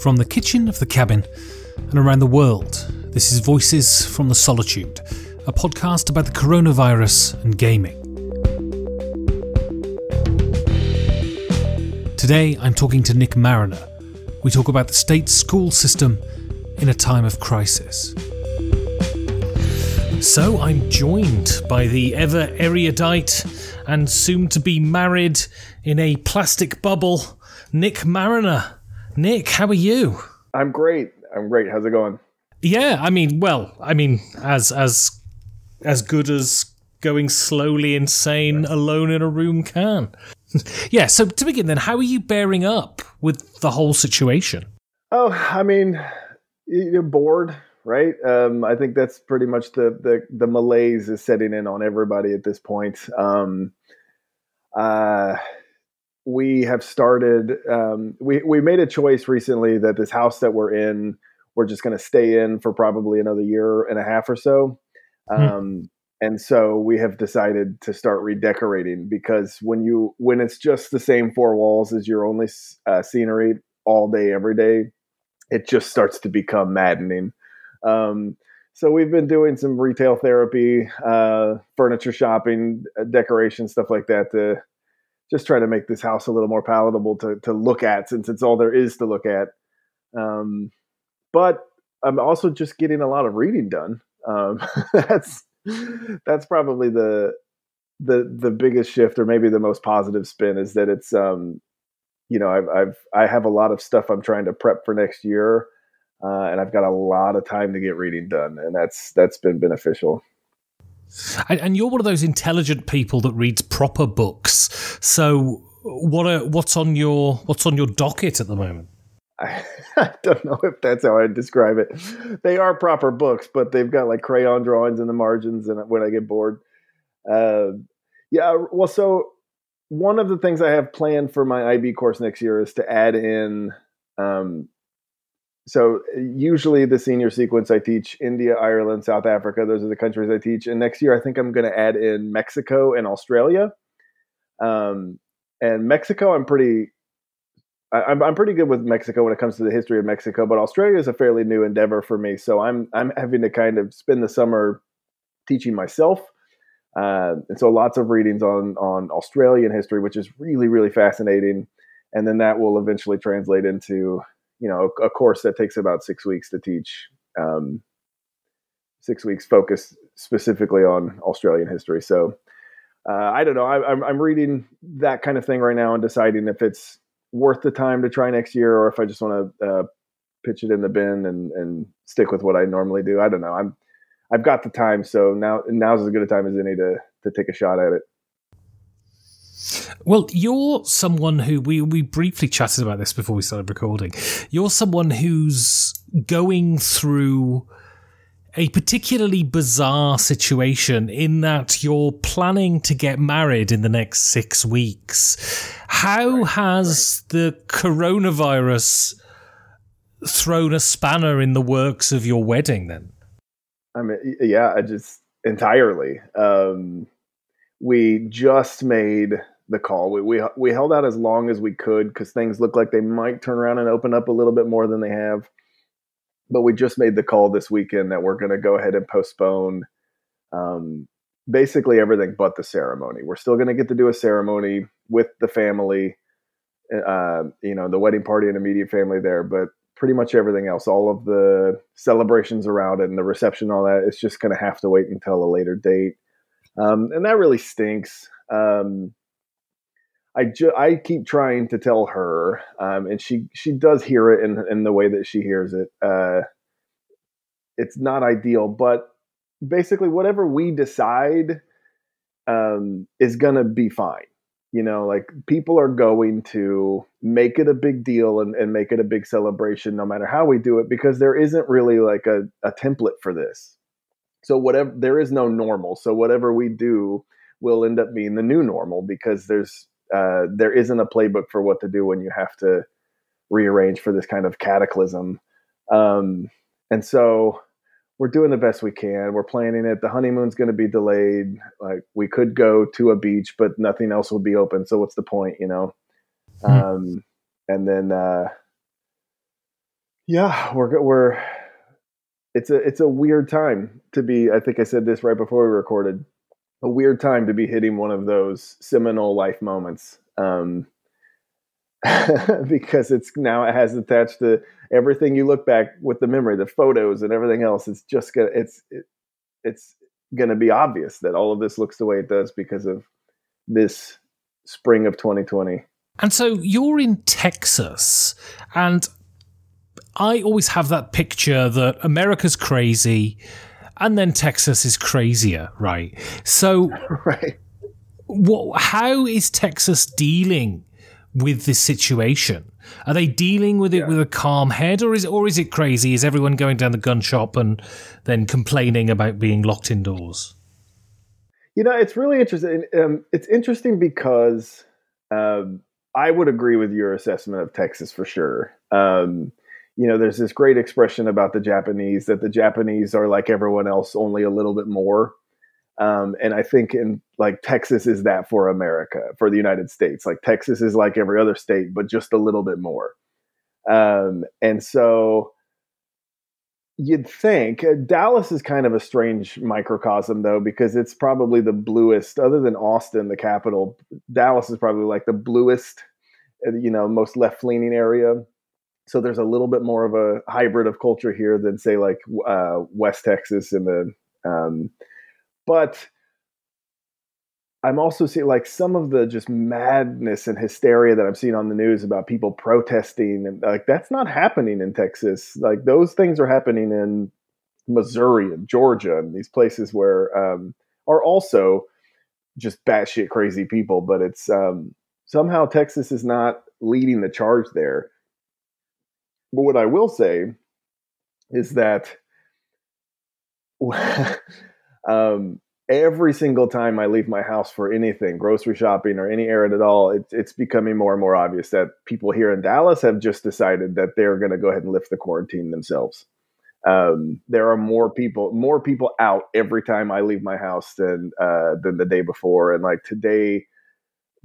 From the kitchen of the cabin and around the world, this is Voices from the Solitude, a podcast about the coronavirus and gaming. Today I'm talking to Nick Mariner. We talk about the state school system in a time of crisis. So I'm joined by the ever erudite and soon to be married in a plastic bubble, Nick Mariner. Nick, how are you? I'm great. How's it going? Yeah, as good as going slowly insane alone in a room can. Yeah, so to begin then, how are you bearing up with the whole situation? Oh, you're bored, right? I think that's pretty much the malaise is setting in on everybody at this point. We have started, we made a choice recently that this house that we're in, we're just going to stay in for probably another year and a half or so. And so we have decided to start redecorating because when it's just the same four walls as your only scenery all day, every day, it just starts to become maddening. So we've been doing some retail therapy, furniture shopping, decoration, stuff like that to just try to make this house a little more palatable to look at, since it's all there is to look at. But I'm also just getting a lot of reading done. That's probably the biggest shift, or maybe the most positive spin, is that it's I have a lot of stuff I'm trying to prep for next year, and I've got a lot of time to get reading done, and that's been beneficial. And you're one of those intelligent people that reads proper books. So what's on your docket at the moment? I don't know if that's how I'd describe it. They are proper books, but they've got like crayon drawings in the margins, and when I get bored. So one of the things I have planned for my IB course next year is to add in, so usually the senior sequence I teach India, Ireland, South Africa. Those are the countries I teach. And next year I think I'm going to add in Mexico and Australia. And Mexico, I'm pretty good with Mexico when it comes to the history of Mexico, but Australia is a fairly new endeavor for me. So I'm having to kind of spend the summer teaching myself. And so lots of readings on Australian history, which is really, really fascinating. And then that will eventually translate into, a course that takes about 6 weeks to teach, 6 weeks focused specifically on Australian history. So I don't know. I'm reading that kind of thing right now and deciding if it's worth the time to try next year, or if I just want to pitch it in the bin and stick with what I normally do. I don't know. I've got the time, so now's as good a time as any to take a shot at it. Well, you're someone who we briefly chatted about this before we started recording. You're someone who's going through a particularly bizarre situation in that you're planning to get married in the next 6 weeks. How has the coronavirus thrown a spanner in the works of your wedding then? I just entirely. We just made the call. We held out as long as we could because things look like they might turn around and open up a little bit more than they have. But we just made the call this weekend that we're going to go ahead and postpone basically everything but the ceremony. We're still going to get to do a ceremony with the family, the wedding party and immediate family there, but pretty much everything else, all of the celebrations around it and the reception, all that, it's just going to have to wait until a later date. And that really stinks. I keep trying to tell her, and she does hear it in the way that she hears it. It's not ideal, but basically whatever we decide is going to be fine. Like people are going to make it a big deal and make it a big celebration no matter how we do it, because there isn't really like a template for this. So there is no normal. So whatever we do will end up being the new normal, because there isn't a playbook for what to do when you have to rearrange for this kind of cataclysm. And so we're doing the best we can. We're planning it. The honeymoon's going to be delayed. Like we could go to a beach, but nothing else will be open. So what's the point, And then Yeah, we're it's a weird time to be. I think I said this right before we recorded. A weird time to be hitting one of those seminal life moments, because it has attached to everything you look back with the memory, the photos, and everything else. It's just gonna it's gonna be obvious that all of this looks the way it does because of this spring of 2020. And so you're in Texas, and I always have that picture that America's crazy and then Texas is crazier, right? So Right. how is Texas dealing with this situation? Are they dealing with it with a calm head, or is it crazy? Is everyone going down the gun shop and then complaining about being locked indoors? It's really interesting. It's interesting because I would agree with your assessment of Texas for sure. There's this great expression about the Japanese that the Japanese are like everyone else, only a little bit more. And I think in like Texas is that for America, for the United States. Like Texas is like every other state, but just a little bit more. And so you'd think Dallas is kind of a strange microcosm, though, because it's probably the bluest, other than Austin, the capital. Dallas is probably like the bluest, most left leaning area. So there's a little bit more of a hybrid of culture here than, say, like West Texas and but I'm also seeing like some of the just madness and hysteria that I'm seeing on the news about people protesting, and like that's not happening in Texas. Like those things are happening in Missouri and Georgia and these places where are also just batshit crazy people. But it's somehow Texas is not leading the charge there. But what I will say is that every single time I leave my house for anything, grocery shopping or any errand at all, it's becoming more and more obvious that people here in Dallas have just decided that they're going to go ahead and lift the quarantine themselves. There are more people out every time I leave my house than the day before. And like today,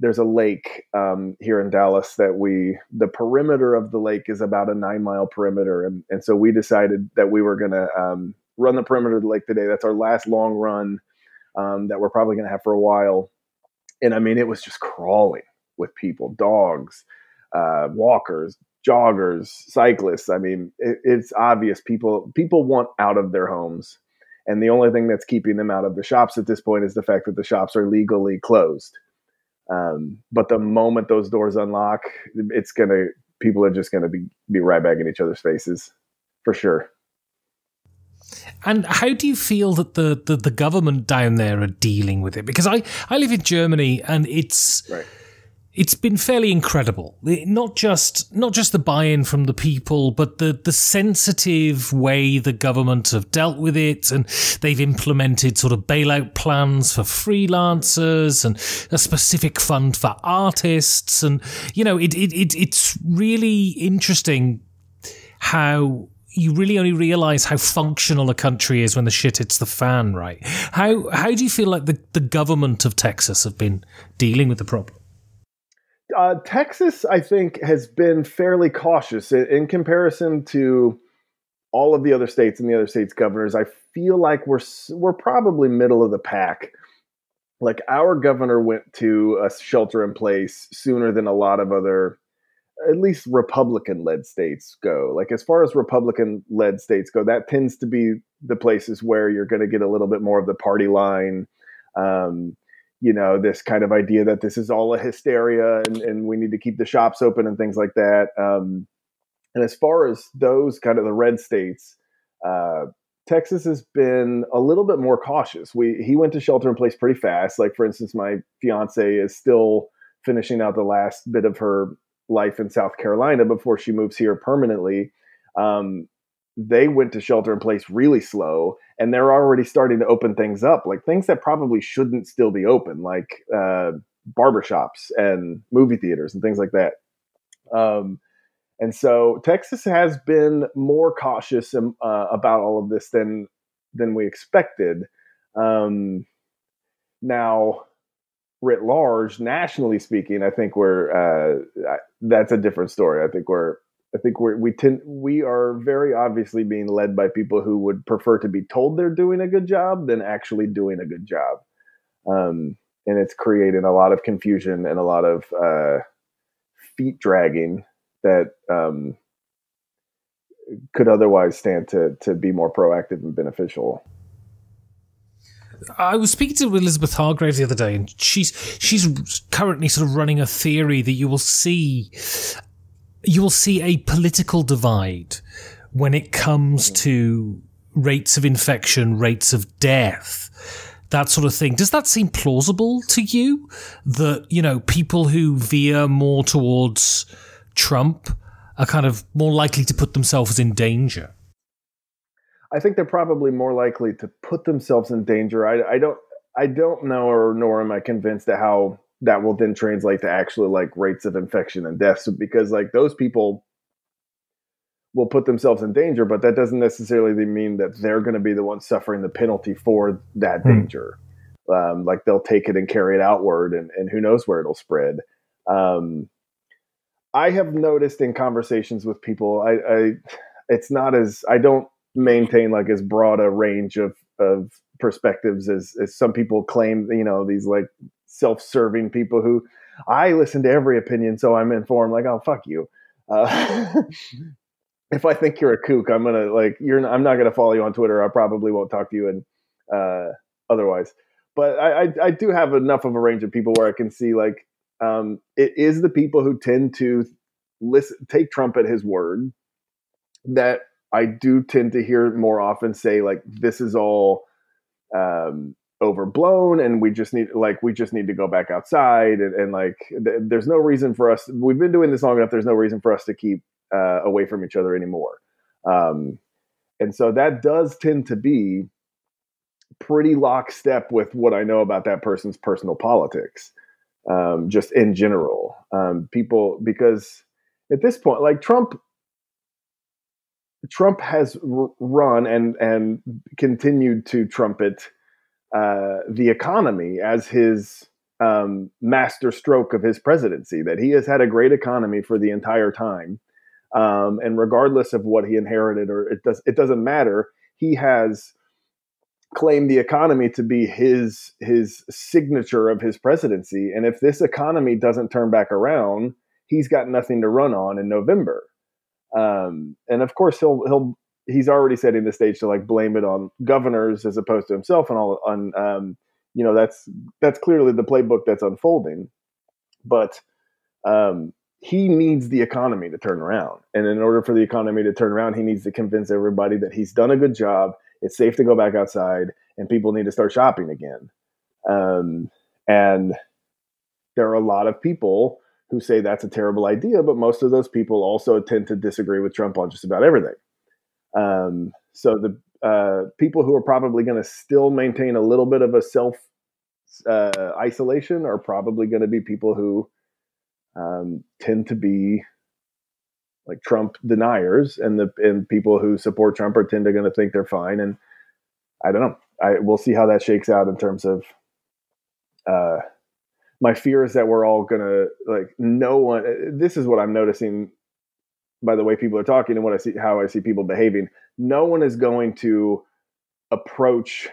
there's a lake here in Dallas that the perimeter of the lake is about a 9-mile perimeter. And so we decided that we were going to run the perimeter of the lake today. That's our last long run that we're probably going to have for a while. And I mean, it was just crawling with people, dogs, walkers, joggers, cyclists. I mean, it's obvious people want out of their homes. And the only thing that's keeping them out of the shops at this point is the fact that the shops are legally closed. But the moment those doors unlock, people are just gonna be right back in each other's faces, for sure. And how do you feel that the government down there are dealing with it? Because I live in Germany, and it's been fairly incredible. Not just the buy-in from the people, but the sensitive way the government have dealt with it, and they've implemented sort of bailout plans for freelancers and a specific fund for artists, and it's really interesting how you really only realize how functional a country is when the shit hits the fan, right? How do you feel like the government of Texas have been dealing with the problem? Texas, I think, has been fairly cautious in comparison to all of the other states and the other states' governors. I feel like we're probably middle of the pack. Like our governor went to a shelter in place sooner than a lot of other, at least Republican-led states go. Like as far as Republican-led states go, that tends to be the places where you're going to get a little bit more of the party line. This kind of idea that this is all a hysteria and we need to keep the shops open and things like that. And as far as those kind of the red states, Texas has been a little bit more cautious. He went to shelter in place pretty fast. Like, for instance, my fiance is still finishing out the last bit of her life in South Carolina before she moves here permanently. They went to shelter in place really slow, and they're already starting to open things up, like things that probably shouldn't still be open, like barbershops and movie theaters and things like that. And so Texas has been more cautious about all of this than we expected. Now, writ large, nationally speaking, I think that's a different story. I think I think we are very obviously being led by people who would prefer to be told they're doing a good job than actually doing a good job. And it's creating a lot of confusion and a lot of feet dragging that could otherwise stand to be more proactive and beneficial. I was speaking to Elizabeth Hargraves the other day, and she's currently sort of running a theory that you will see a political divide when it comes to rates of infection, rates of death, that sort of thing. Does that seem plausible to you? That, you know, people who veer more towards Trump are kind of more likely to put themselves in danger? I think they're probably more likely to put themselves in danger. I don't know, or nor am I convinced that how that will then translate to actually like rates of infection and deaths, because like those people will put themselves in danger, but that doesn't necessarily mean that they're going to be the ones suffering the penalty for that danger. Like they'll take it and carry it outward, and who knows where it'll spread. I have noticed in conversations with people, I don't maintain like as broad a range of perspectives as some people claim, you know, these like self-serving people who I listen to every opinion, so I'm informed. Like, oh, fuck you. If I think you're a kook, I'm not gonna follow you on Twitter. I probably won't talk to you and otherwise. But I do have enough of a range of people where I can see like it is the people who tend to take Trump at his word that I do tend to hear more often say like this is all overblown, and we just need to go back outside, and there's no reason for us. We've been doing this long enough. There's no reason for us to keep away from each other anymore. And so that does tend to be pretty lockstep with what I know about that person's personal politics, just in general. People, because at this point, like Trump has run and continued to trumpet the economy as his master stroke of his presidency, that he has had a great economy for the entire time. And regardless of what he inherited, or it doesn't matter, he has claimed the economy to be his signature of his presidency. And if this economy doesn't turn back around, he's got nothing to run on in November. And of course he's already setting the stage to like blame it on governors as opposed to himself and all on, you know, that's clearly the playbook that's unfolding, but, he needs the economy to turn around. And in order for the economy to turn around, he needs to convince everybody that he's done a good job. It's safe to go back outside, and people need to start shopping again. And there are a lot of people who say that's a terrible idea, but most of those people also tend to disagree with Trump on just about everything. So the people who are probably going to still maintain a little bit of a self isolation are probably going to be people who tend to be like Trump deniers, and people who support Trump are tend to going to think they're fine. And I don't know. We'll see how that shakes out in terms of. My fear is that we're all gonna like no one. This is what I'm noticing by the way people are talking and how I see people behaving. No one is going to approach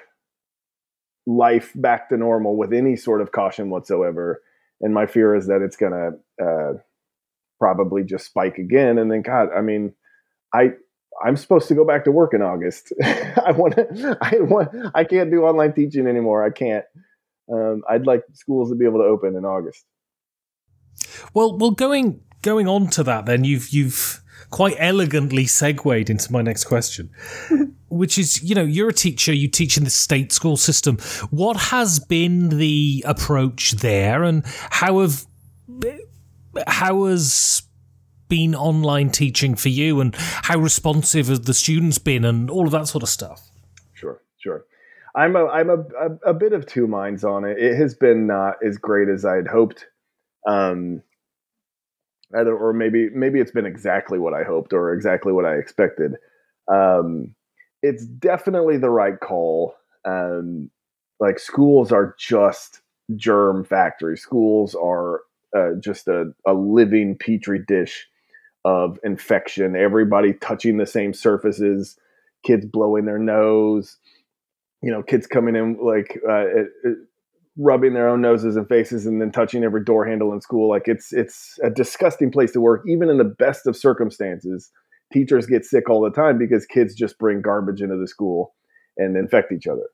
life back to normal with any sort of caution whatsoever. And my fear is that it's going to probably just spike again. And then, God, I mean, I'm supposed to go back to work in August. I can't do online teaching anymore. I can't. I'd like schools to be able to open in August. Well, going on to that, then you've quite elegantly segued into my next question, which is, you know, you're a teacher, you teach in the state school system. What has been the approach there, and how has been online teaching for you, and how responsive have the students been, and all of that sort of stuff? Sure. I'm a bit of two minds on it. It has been not as great as I'd hoped. Or maybe it's been exactly what I hoped or exactly what I expected. It's definitely the right call. Like schools are just germ factories. Schools are just a living petri dish of infection, everybody touching the same surfaces, kids blowing their nose, kids coming in like rubbing their own noses and faces and then touching every door handle in school. Like it's a disgusting place to work. Even in the best of circumstances, teachers get sick all the time because kids just bring garbage into the school and infect each other.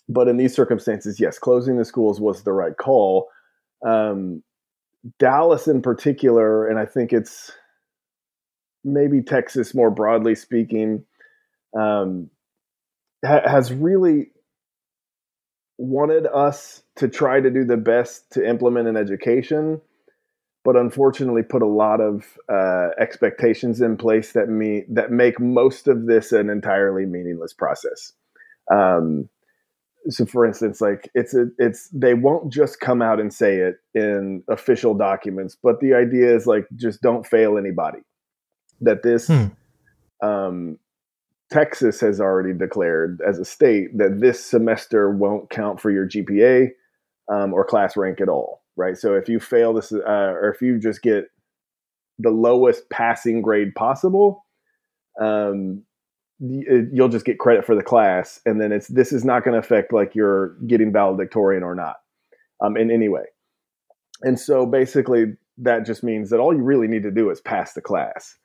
But in these circumstances, yes, closing the schools was the right call. Dallas in particular, and I think it's maybe Texas more broadly speaking, has really wanted us to try to do the best to implement an education, but unfortunately put a lot of expectations in place that make most of this an entirely meaningless process. So for instance, like they won't just come out and say it in official documents, but the idea is like, just don't fail anybody. That this, Texas has already declared as a state that this semester won't count for your GPA or class rank at all, right? So if you fail this, or if you just get the lowest passing grade possible, you'll just get credit for the class, and then this is not going to affect like you're getting valedictorian or not in any way. And so basically that just means that all you really need to do is pass the class.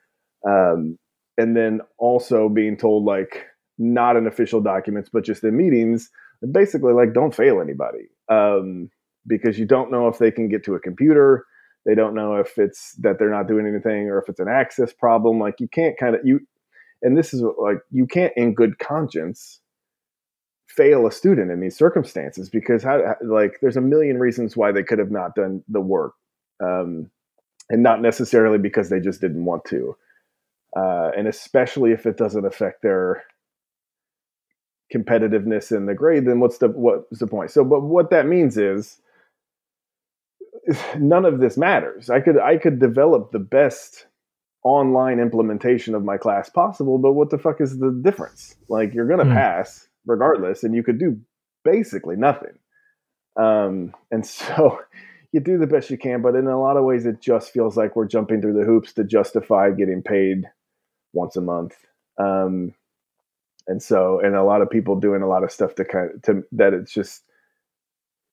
And then also being told, like, not in official documents, but just in meetings, basically like, don't fail anybody, because you don't know if they can get to a computer. They don't know if it's that they're not doing anything or if it's an access problem. Like you can't and this is like, you can't in good conscience fail a student in these circumstances, because there's a million reasons why they could have not done the work. And not necessarily because they just didn't want to. And especially if it doesn't affect their competitiveness in the grade, then what's the point? So, but what that means is none of this matters. I could develop the best online implementation of my class possible, but what the fuck is the difference? Like, you're going to pass regardless, and you could do basically nothing. And so you do the best you can, but in a lot of ways, it just feels like we're jumping through the hoops to justify getting paid once a month. And a lot of people doing a lot of stuff to that it's just,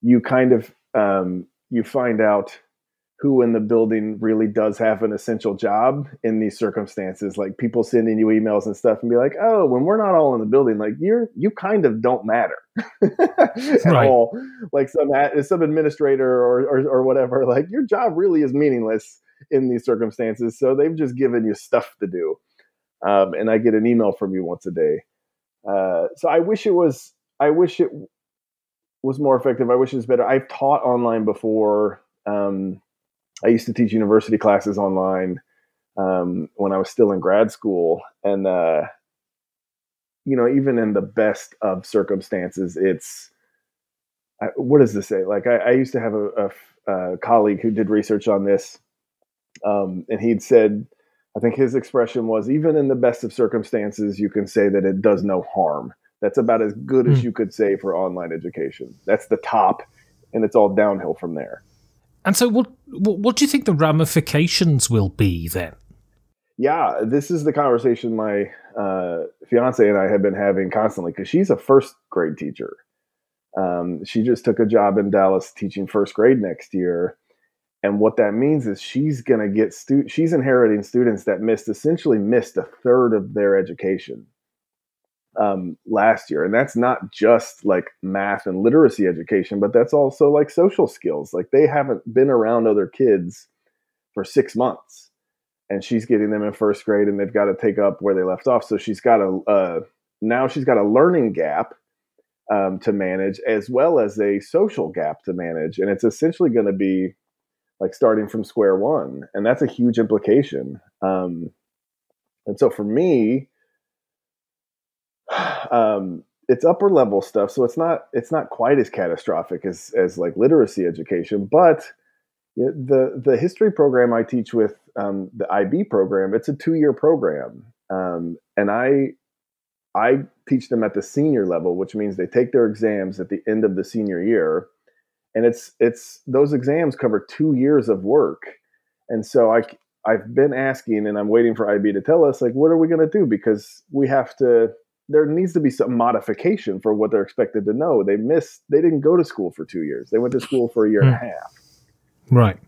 you kind of, you find out who in the building really does have an essential job in these circumstances. Like people sending you emails and stuff and be like, oh, when we're not all in the building, like you kind of don't matter at all. Like some administrator or whatever, like your job really is meaningless in these circumstances. So they've just given you stuff to do. And I get an email from you once a day. So I wish it was more effective. I wish it was better. I've taught online before. I used to teach university classes online when I was still in grad school. And, even in the best of circumstances, what does this say? Like I used to have a colleague who did research on this. And he'd said, I think his expression was, even in the best of circumstances, you can say that it does no harm. That's about as good as you could say for online education. That's the top, and it's all downhill from there. And so what do you think the ramifications will be then? Yeah, this is the conversation my fiance and I have been having constantly, because she's a first grade teacher. She just took a job in Dallas teaching first grade next year. And what that means is she's going to get she's inheriting students that essentially missed a third of their education last year. And that's not just like math and literacy education, but that's also like social skills. Like they haven't been around other kids for 6 months, and she's getting them in first grade, and they've got to take up where they left off. So she's got now she's got a learning gap to manage, as well as a social gap to manage. And it's essentially going to be like starting from square one. And that's a huge implication. And so for me, it's upper level stuff. So it's not quite as catastrophic as like literacy education, but the history program I teach with, the IB program, it's a 2-year program. And I teach them at the senior level, which means they take their exams at the end of the senior year. And it's those exams cover 2 years of work. And so I've been asking, and I'm waiting for IB to tell us, like, what are we going to do? Because there needs to be some modification for what they're expected to know. They didn't go to school for 2 years. They went to school for a year and a half. Right.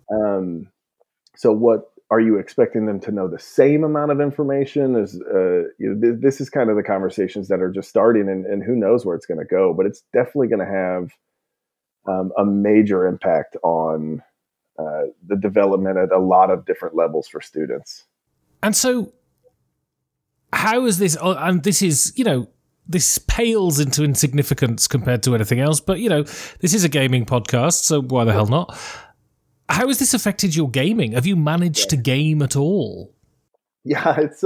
So what are you expecting them to know? The same amount of information? This is kind of the conversations that are just starting, and who knows where it's going to go, but it's definitely going to have a major impact on the development at a lot of different levels for students. And so how is this, and this is, this pales into insignificance compared to anything else, but, this is a gaming podcast, so why the hell not? How has this affected your gaming? Have you managed to game at all? Yeah, it's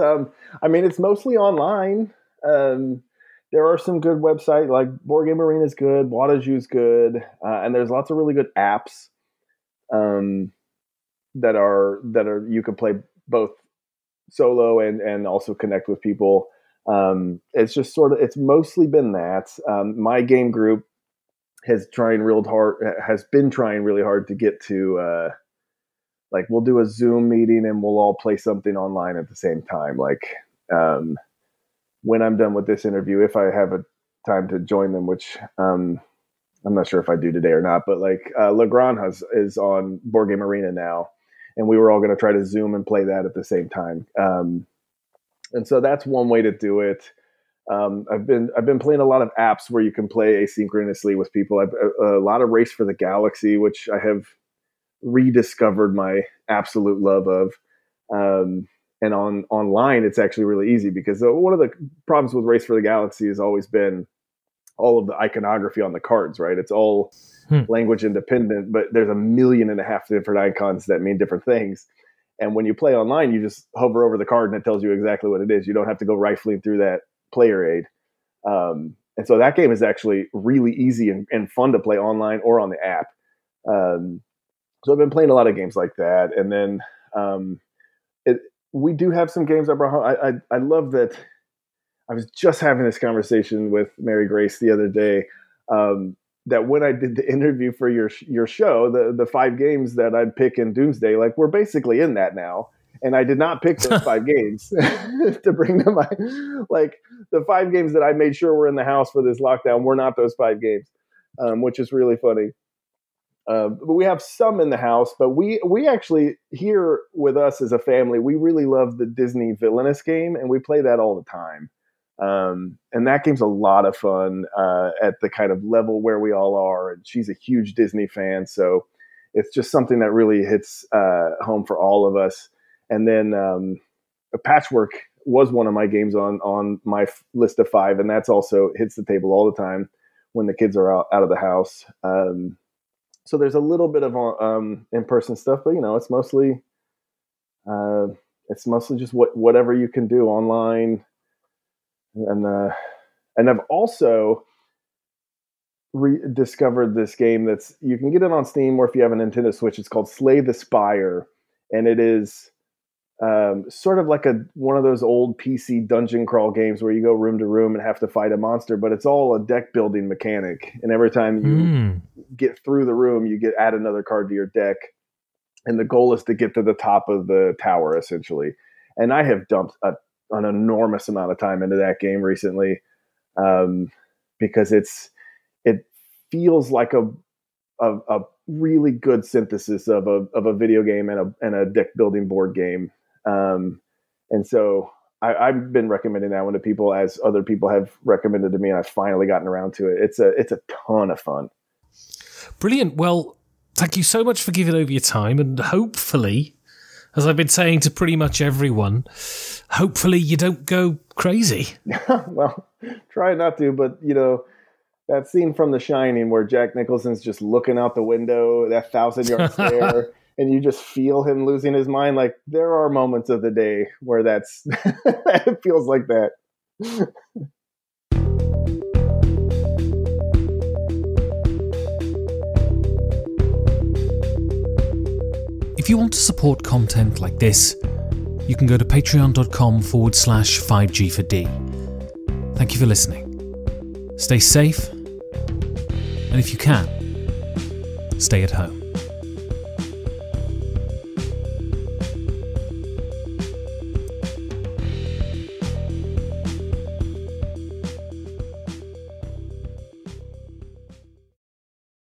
mostly online. There are some good websites, like Board Game Arena is good, Wadaju's is good, and there's lots of really good apps that are you can play both solo and also connect with people. It's just it's mostly been that. My game group has been trying really hard to get to we'll do a Zoom meeting and we'll all play something online at the same time. When I'm done with this interview, if I have a time to join them, which I'm not sure if I do today or not, but Legrand is on Board Game Arena now, and we were all going to try to Zoom and play that at the same time. And so that's one way to do it. I've been playing a lot of apps where you can play asynchronously with people. A lot of Race for the Galaxy, which I have rediscovered my absolute love of. And online, it's actually really easy, because one of the problems with Race for the Galaxy has always been all of the iconography on the cards, right? It's all language independent, but there's 1.5 million different icons that mean different things. And when you play online, you just hover over the card and it tells you exactly what it is. You don't have to go rifling through that player aid. And so that game is actually really easy and fun to play online or on the app. So I've been playing a lot of games like that. And then we do have some games I brought home. I love that. I was just having this conversation with Mary Grace the other day, that when I did the interview for your show, the 5 games that I'd pick in Doomsday, we're basically in that now. And I did not pick those 5 games to bring them. The 5 games that I made sure were in the house for this lockdown were not those 5 games, which is really funny. But we have some in the house, but we actually, here with us as a family, we really love the Disney Villainous game, and we play that all the time. And that game's a lot of fun at the kind of level where we all are. And she's a huge Disney fan, so it's just something that really hits home for all of us. And then Patchwork was one of my games on my list of 5, and that's also hits the table all the time when the kids are out of the house. So there's a little bit of in-person stuff, but it's mostly just whatever you can do online. And I've also rediscovered this game you can get it on Steam, or if you have a Nintendo Switch, it's called Slay the Spire, and it is sort of like one of those old PC dungeon crawl games where you go room to room and have to fight a monster, but it's all a deck building mechanic. And every time you get through the room, you add another card to your deck. And the goal is to get to the top of the tower, essentially. And I have dumped an enormous amount of time into that game recently, because it feels like a really good synthesis of a video game and a deck building board game. And so I've been recommending that one to people, as other people have recommended to me, and I've finally gotten around to it. It's a ton of fun. Brilliant. Well, thank you so much for giving over your time, and hopefully, as I've been saying to pretty much everyone, hopefully you don't go crazy. Well, try not to, but that scene from The Shining where Jack Nicholson's just looking out the window, that 1,000-yard stare, and you just feel him losing his mind. There are moments of the day where it feels like that. If you want to support content like this, you can go to patreon.com/5G4D. Thank you for listening. Stay safe, and if you can, stay at home.